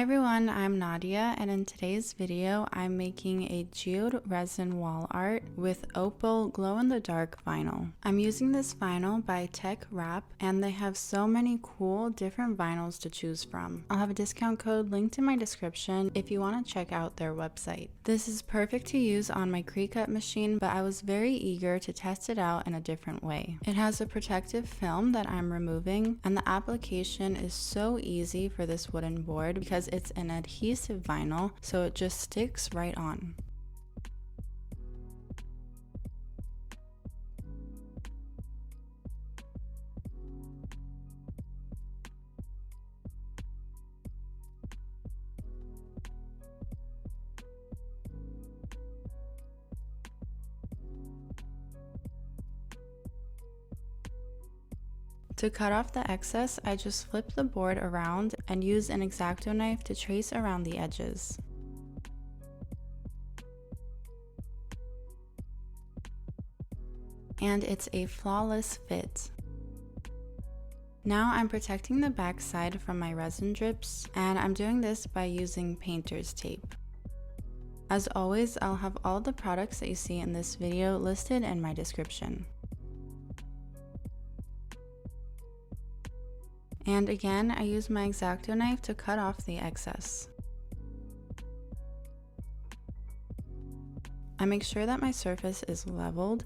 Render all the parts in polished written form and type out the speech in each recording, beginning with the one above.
everyone, I'm Nadia, and in today's video I'm making a geode resin wall art with Opal glow-in-the-dark vinyl. I'm using this vinyl by Tech Wrap, and they have so many cool different vinyls to choose from. I'll have a discount code linked in my description if you want to check out their website. This is perfect to use on my Cricut machine, but I was very eager to test it out in a different way. It has a protective film that I'm removing, and the application is so easy for this wooden board because it's an adhesive vinyl, so it just sticks right on. To cut off the excess, I just flip the board around and use an X-Acto knife to trace around the edges. And it's a flawless fit. Now I'm protecting the back side from my resin drips, and I'm doing this by using painter's tape. As always, I'll have all the products that you see in this video listed in my description. And again, I use my X-Acto knife to cut off the excess. I make sure that my surface is leveled,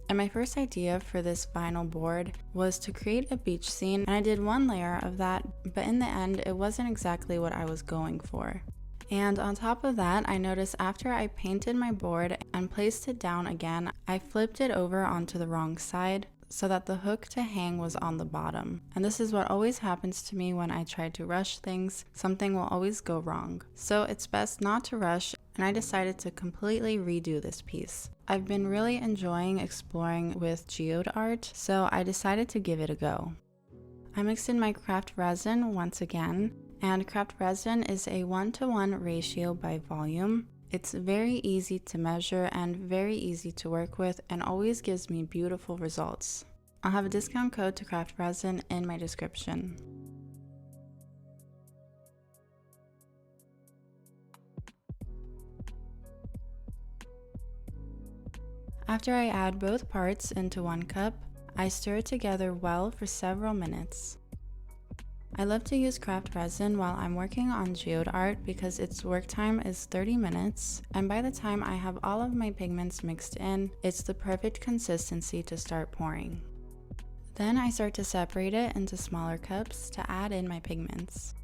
and my first idea for this vinyl board was to create a beach scene, and I did one layer of that, but in the end it wasn't exactly what I was going for. And on top of that, I noticed after I painted my board and placed it down again, I flipped it over onto the wrong side, so that the hook to hang was on the bottom. And this is what always happens to me when I try to rush things. Something will always go wrong. So it's best not to rush, and I decided to completely redo this piece. I've been really enjoying exploring with geode art, so I decided to give it a go. I mixed in my craft resin once again, and craft resin is a 1-to-1 ratio by volume. It's very easy to measure and very easy to work with, and always gives me beautiful results. I'll have a discount code to craft resin in my description. After I add both parts into one cup, I stir it together well for several minutes. I love to use craft resin while I'm working on geode art because its work time is 30 minutes, and by the time I have all of my pigments mixed in, it's the perfect consistency to start pouring. Then I start to separate it into smaller cups to add in my pigments.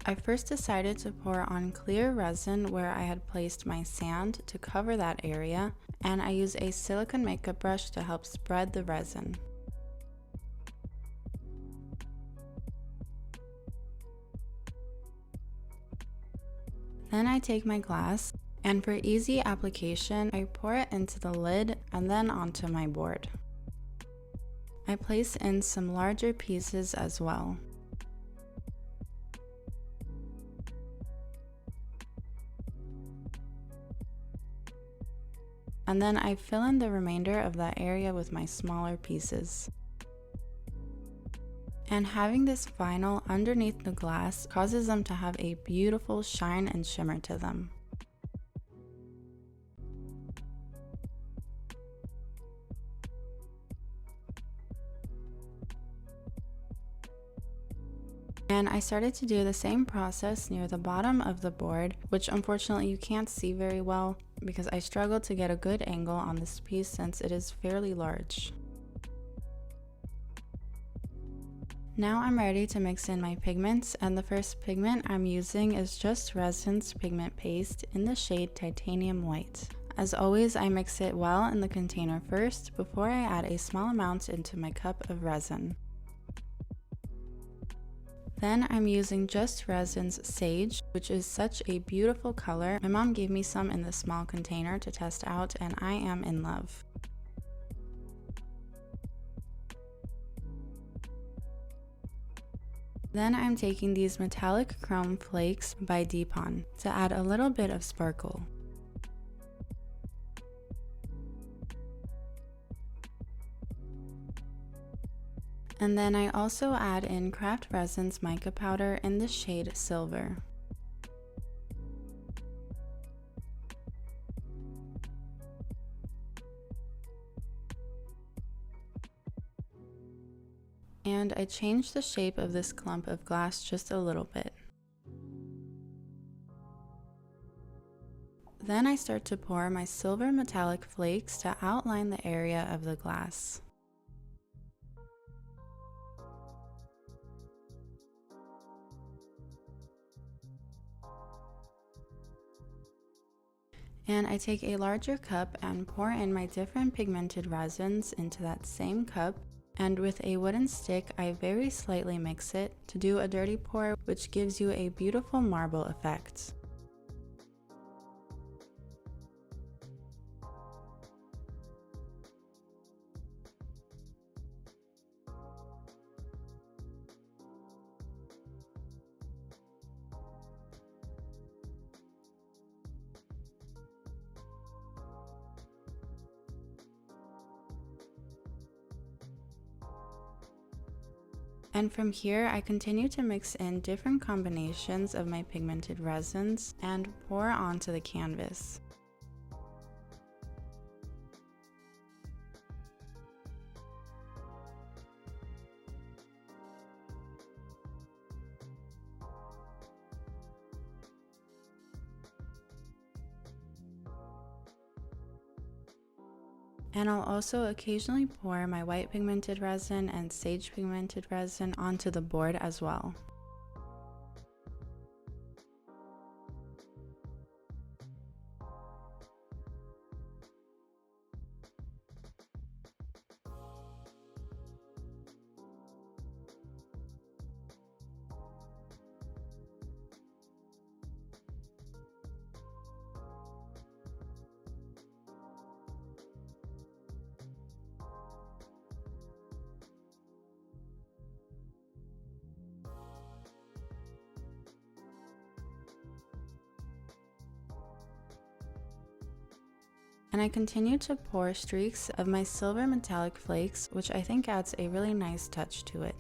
I first decided to pour on clear resin where I had placed my sand to cover that area, and I use a silicone makeup brush to help spread the resin. Then I take my glass, and for easy application, I pour it into the lid and then onto my board. I place in some larger pieces as well. And then I fill in the remainder of that area with my smaller pieces. And having this vinyl underneath the glass causes them to have a beautiful shine and shimmer to them. And I started to do the same process near the bottom of the board, which unfortunately you can't see very well because I struggled to get a good angle on this piece since it is fairly large. Now I'm ready to mix in my pigments, and the first pigment I'm using is Just Resin's pigment paste in the shade Titanium White. As always, I mix it well in the container first before I add a small amount into my cup of resin. Then I'm using Just Resin's Sage, which is such a beautiful color. My mom gave me some in this small container to test out, and I am in love. Then I'm taking these metallic chrome flakes by Depon to add a little bit of sparkle. And then I also add in Craft Resin's mica powder in the shade Silver. And I change the shape of this clump of glass just a little bit. Then I start to pour my silver metallic flakes to outline the area of the glass. And I take a larger cup and pour in my different pigmented resins into that same cup, and with a wooden stick I very slightly mix it to do a dirty pour, which gives you a beautiful marble effect. And from here, I continue to mix in different combinations of my pigmented resins and pour onto the canvas. And I'll also occasionally pour my white pigmented resin and sage pigmented resin onto the board as well. And I continue to pour streaks of my silver metallic flakes, which I think adds a really nice touch to it.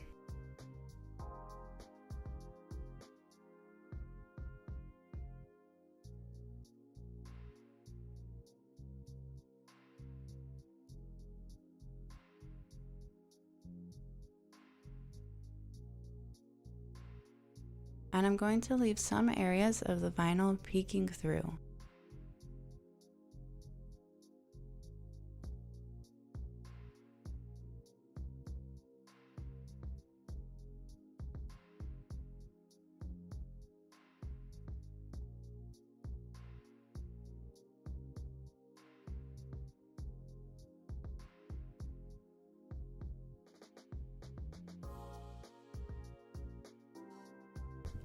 And I'm going to leave some areas of the vinyl peeking through.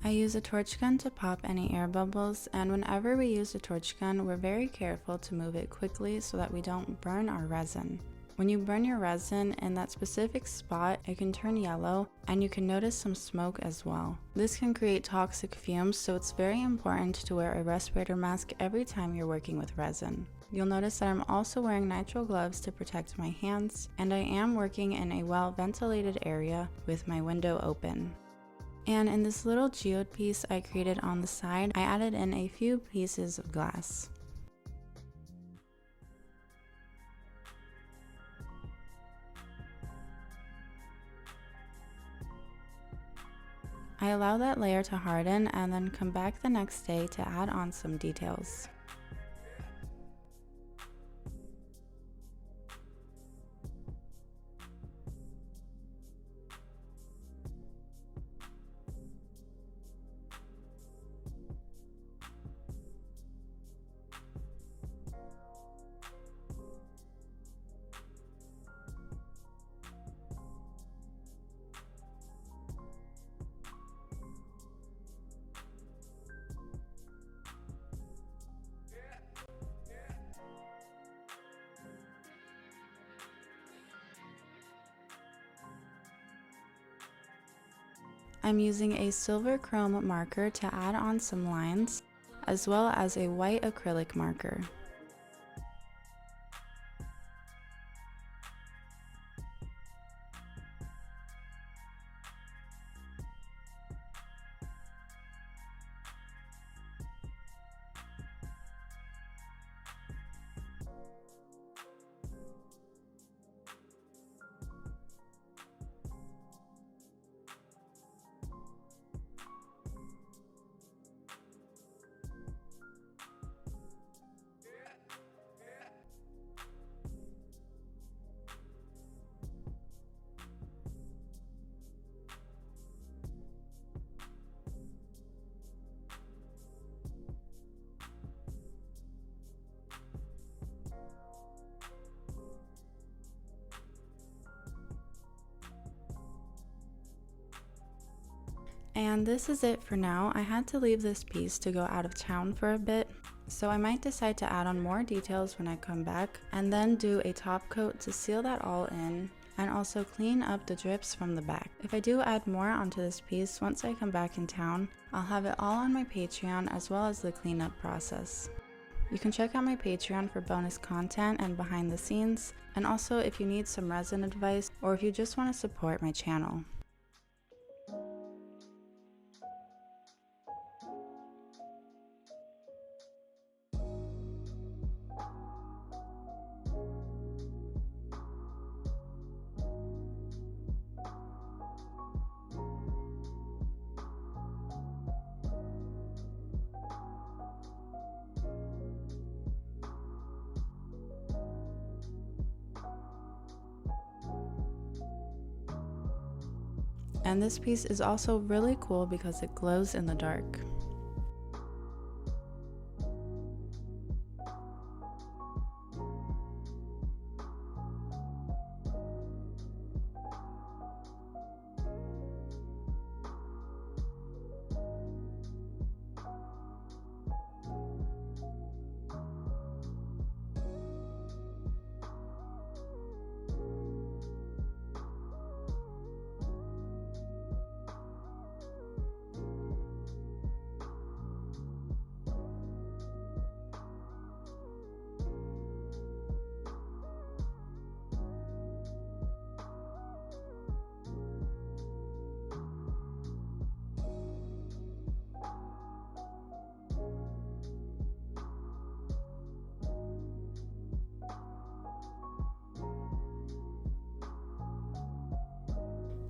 I use a torch gun to pop any air bubbles, and whenever we use a torch gun, we're very careful to move it quickly so that we don't burn our resin. When you burn your resin in that specific spot, it can turn yellow and you can notice some smoke as well. This can create toxic fumes, so it's very important to wear a respirator mask every time you're working with resin. You'll notice that I'm also wearing nitrile gloves to protect my hands, and I am working in a well-ventilated area with my window open. And in this little geode piece I created on the side, I added in a few pieces of glass. I allow that layer to harden and then come back the next day to add on some details. I'm using a silver chrome marker to add on some lines, as well as a white acrylic marker. And this is it for now. I had to leave this piece to go out of town for a bit, so I might decide to add on more details when I come back, and then do a top coat to seal that all in, and also clean up the drips from the back. If I do add more onto this piece once I come back in town, I'll have it all on my Patreon as well as the cleanup process. You can check out my Patreon for bonus content and behind the scenes, and also if you need some resin advice or if you just want to support my channel. And this piece is also really cool because it glows in the dark.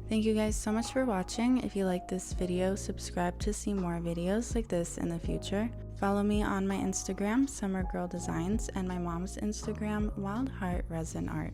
Thank you guys so much for watching. If you like this video, subscribe to see more videos like this in the future. Follow me on my Instagram, Summer Girl Designs, and my mom's Instagram, Wild Heart Resin Art.